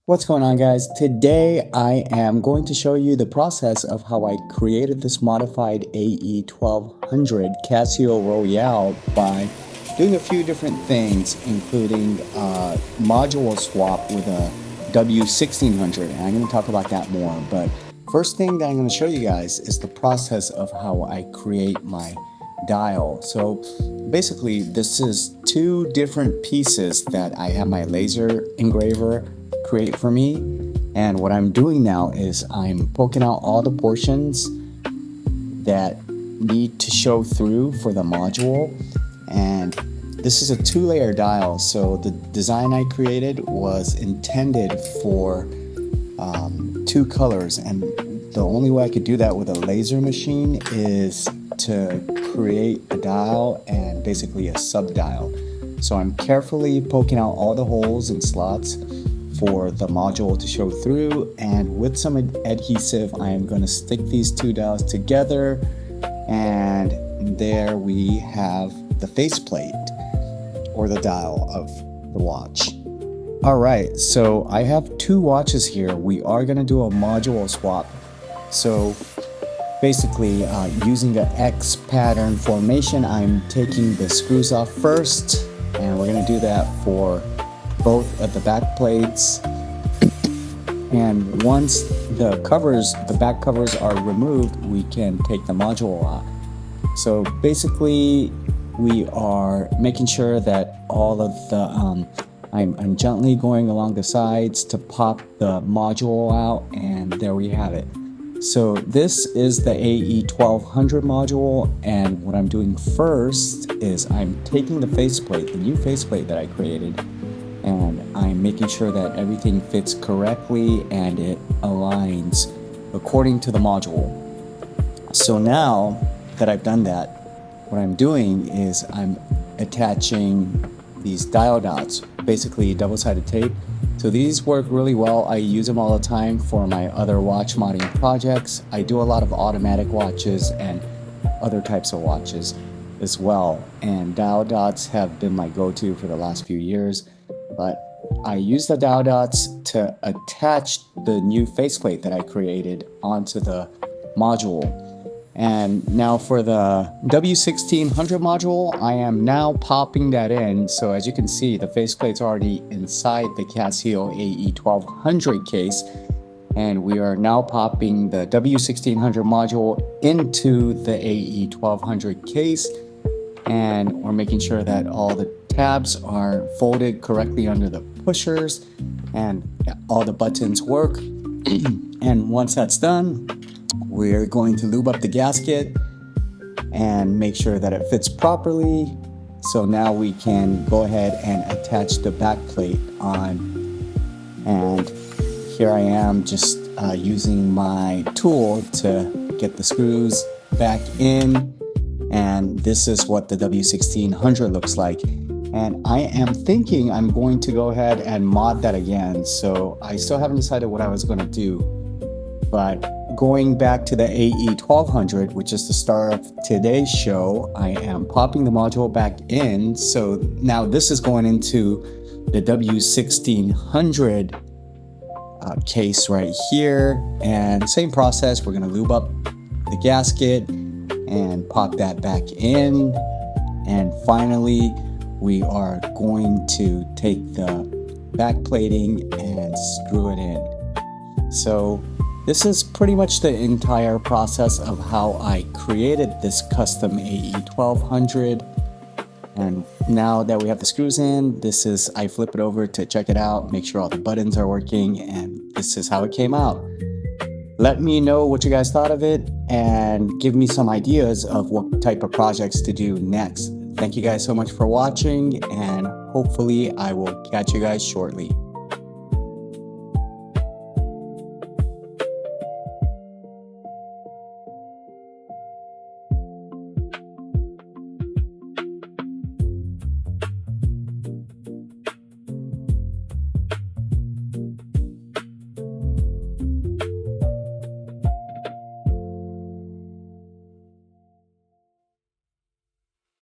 What's going on, guys? Today I am going to show you the process of how I created this modified AE1200 Casio Royale by doing a few different things, including a module swap with a W1600, and I'm going to talk about that more. But first thing that I'm going to show you guys is the process of how I create my dial. So basically this is two different pieces that I have my laser engraver create for me, and what I'm doing now is I'm poking out all the portions that need to show through for the module. And this is a two-layer dial, so the design I created was intended for two colors, and the only way I could do that with a laser machine is to create a dial and basically a sub dial. So I'm carefully poking out all the holes and slots for the module to show through, and with some adhesive I am going to stick these two dials together, and there we have the faceplate or the dial of the watch. Alright, so I have two watches here. We are going to do a module swap. So basically using the X pattern formation, I'm taking the screws off first, and we're going to do that for both of the back plates. And once the back covers are removed, we can take the module out. So basically we are making sure that all of the I'm gently going along the sides to pop the module out, and there we have it. So this is the AE1200 module, and what I'm doing first is I'm taking the faceplate, the new faceplate that I created, and I'm making sure that everything fits correctly and it aligns according to the module. So now that I've done that, what I'm doing is I'm attaching these dial dots, basically double-sided tape. So these work really well. I use them all the time for my other watch modding projects. I do a lot of automatic watches and other types of watches as well, and dial dots have been my go-to for the last few years. But I use the dial dots to attach the new faceplate that I created onto the module. And now for the W1600 module, I am now popping that in. So as you can see, the faceplate's already inside the Casio AE1200 case, and we are now popping the W1600 module into the AE1200 case, and we're making sure that all the tabs are folded correctly under the pushers and all the buttons work. And once that's done, we're going to lube up the gasket and make sure that it fits properly. So now we can go ahead and attach the back plate on. And here I am just using my tool to get the screws back in. And this is what the W1600 looks like. And I am thinking I'm going to go ahead and mod that again. So I still haven't decided what I was going to do. But going back to the AE1200, which is the star of today's show, I am popping the module back in. So now this is going into the W1600 case right here. And same process, we're going to lube up the gasket and pop that back in. And finally, we are going to take the back plating and screw it in. So this is pretty much the entire process of how I created this custom AE1200. And now that we have the screws in, I flip it over to check it out, make sure all the buttons are working, and this is how it came out. Let me know what you guys thought of it and give me some ideas of what type of projects to do next. Thank you guys so much for watching, and hopefully I will catch you guys shortly.